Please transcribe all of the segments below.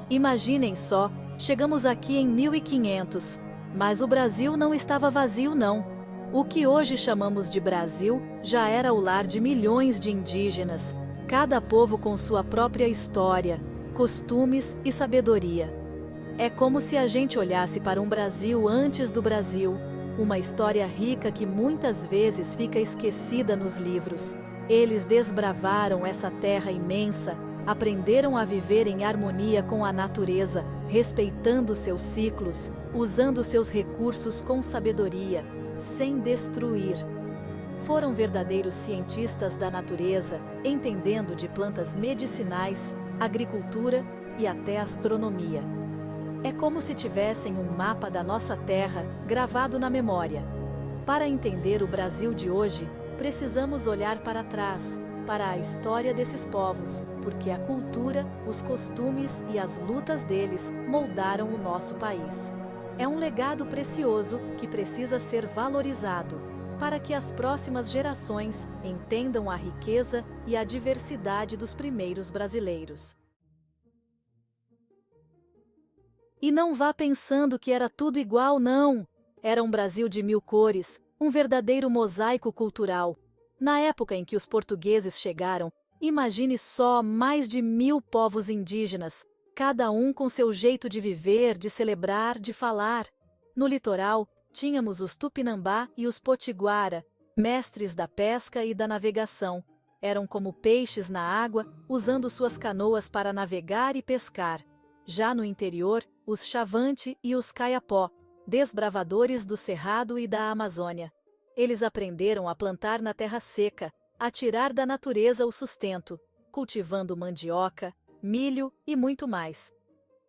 Imaginem só, chegamos aqui em 1500, mas o Brasil não estava vazio não. O que hoje chamamos de Brasil já era o lar de milhões de indígenas, cada povo com sua própria história, costumes e sabedoria. É como se a gente olhasse para um Brasil antes do Brasil, uma história rica que muitas vezes fica esquecida nos livros. Eles desbravaram essa terra imensa, aprenderam a viver em harmonia com a natureza, respeitando seus ciclos, usando seus recursos com sabedoria, sem destruir. Foram verdadeiros cientistas da natureza, entendendo de plantas medicinais, agricultura e até astronomia. É como se tivessem um mapa da nossa terra gravado na memória. Para entender o Brasil de hoje, precisamos olhar para trás, para a história desses povos, porque a cultura, os costumes e as lutas deles moldaram o nosso país. É um legado precioso que precisa ser valorizado, para que as próximas gerações entendam a riqueza e a diversidade dos primeiros brasileiros. E não vá pensando que era tudo igual, não! Era um Brasil de mil cores, um verdadeiro mosaico cultural. Na época em que os portugueses chegaram, imagine só mais de 1000 povos indígenas, cada um com seu jeito de viver, de celebrar, de falar. No litoral, tínhamos os Tupinambá e os Potiguara, mestres da pesca e da navegação. Eram como peixes na água, usando suas canoas para navegar e pescar. Já no interior, os Xavante e os Kayapó, desbravadores do Cerrado e da Amazônia. Eles aprenderam a plantar na terra seca, a tirar da natureza o sustento, cultivando mandioca, milho e muito mais.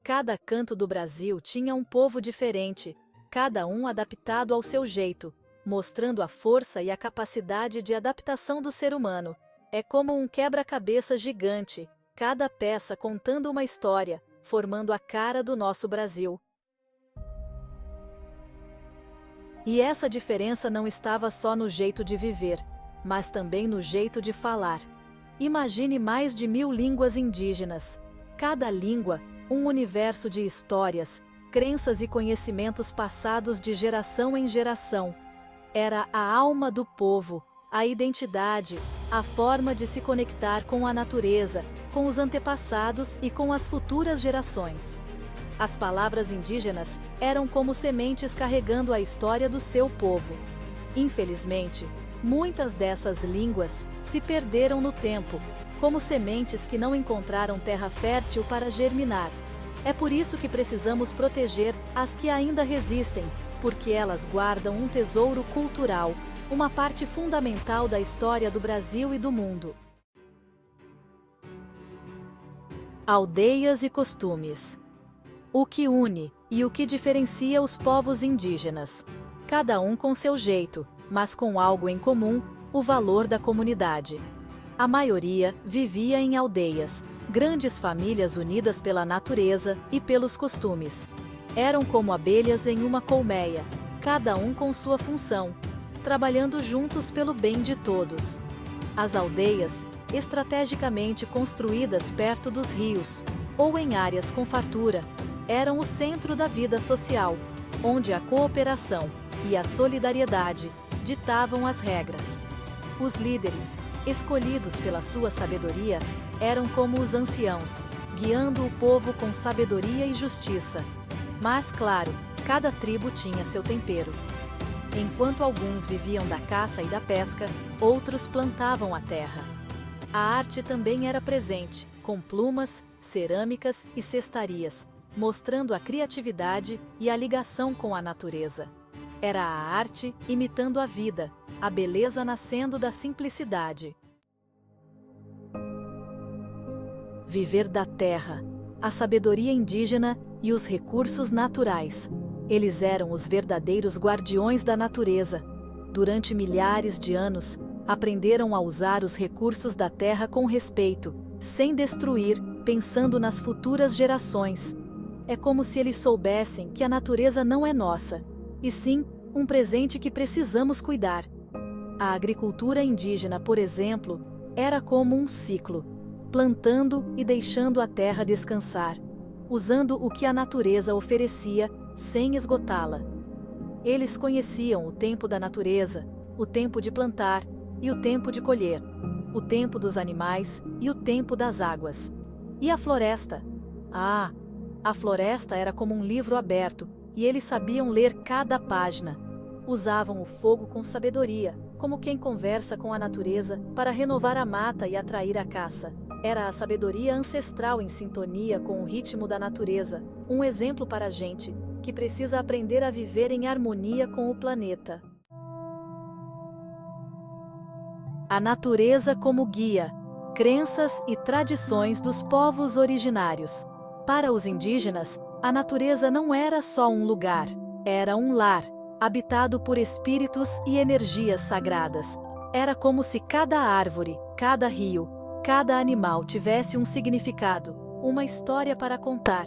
Cada canto do Brasil tinha um povo diferente, cada um adaptado ao seu jeito, mostrando a força e a capacidade de adaptação do ser humano. É como um quebra-cabeça gigante, cada peça contando uma história, formando a cara do nosso Brasil. E essa diferença não estava só no jeito de viver, mas também no jeito de falar. Imagine mais de 1000 línguas indígenas. Cada língua, um universo de histórias, crenças e conhecimentos passados de geração em geração. Era a alma do povo, a identidade, a forma de se conectar com a natureza, com os antepassados e com as futuras gerações. As palavras indígenas eram como sementes carregando a história do seu povo. Infelizmente, muitas dessas línguas se perderam no tempo, como sementes que não encontraram terra fértil para germinar. É por isso que precisamos proteger as que ainda resistem, porque elas guardam um tesouro cultural, uma parte fundamental da história do Brasil e do mundo. Aldeias e costumes. O que une e o que diferencia os povos indígenas. Cada um com seu jeito, mas com algo em comum, o valor da comunidade. A maioria vivia em aldeias, grandes famílias unidas pela natureza e pelos costumes. Eram como abelhas em uma colmeia, cada um com sua função, trabalhando juntos pelo bem de todos. As aldeias, estrategicamente construídas perto dos rios, ou em áreas com fartura, eram o centro da vida social, onde a cooperação e a solidariedade ditavam as regras. Os líderes, escolhidos pela sua sabedoria, eram como os anciãos, guiando o povo com sabedoria e justiça. Mas, claro, cada tribo tinha seu tempero. Enquanto alguns viviam da caça e da pesca, outros plantavam a terra. A arte também era presente, com plumas, cerâmicas e cestarias, mostrando a criatividade e a ligação com a natureza. Era a arte imitando a vida, a beleza nascendo da simplicidade. Viver da terra, a sabedoria indígena e os recursos naturais. Eles eram os verdadeiros guardiões da natureza. Durante milhares de anos, aprenderam a usar os recursos da terra com respeito, sem destruir, pensando nas futuras gerações. É como se eles soubessem que a natureza não é nossa, e sim um presente que precisamos cuidar. A agricultura indígena, por exemplo, era como um ciclo, plantando e deixando a terra descansar. usando o que a natureza oferecia, sem esgotá-la. Eles conheciam o tempo da natureza, o tempo de plantar e o tempo de colher, o tempo dos animais e o tempo das águas. E a floresta? Ah, a floresta era como um livro aberto, e eles sabiam ler cada página. Usavam o fogo com sabedoria, como quem conversa com a natureza, para renovar a mata e atrair a caça. Era a sabedoria ancestral em sintonia com o ritmo da natureza, um exemplo para a gente, que precisa aprender a viver em harmonia com o planeta. A natureza como guia, crenças e tradições dos povos originários. Para os indígenas, a natureza não era só um lugar, era um lar, habitado por espíritos e energias sagradas. Era como se cada árvore, cada rio, cada animal tivesse um significado, uma história para contar.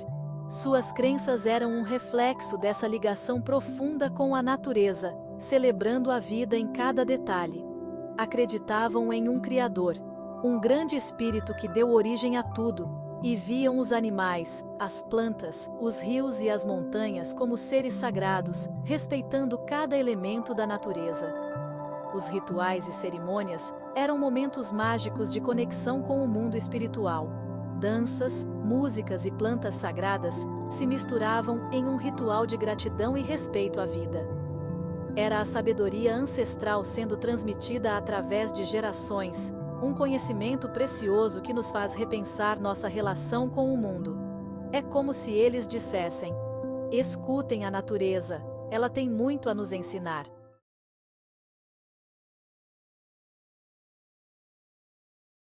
Suas crenças eram um reflexo dessa ligação profunda com a natureza, celebrando a vida em cada detalhe. Acreditavam em um Criador, um grande espírito que deu origem a tudo, e viam os animais, as plantas, os rios e as montanhas como seres sagrados, respeitando cada elemento da natureza. Os rituais e cerimônias eram momentos mágicos de conexão com o mundo espiritual. Danças, músicas e plantas sagradas se misturavam em um ritual de gratidão e respeito à vida. Era a sabedoria ancestral sendo transmitida através de gerações, um conhecimento precioso que nos faz repensar nossa relação com o mundo. É como se eles dissessem: escutem a natureza, ela tem muito a nos ensinar.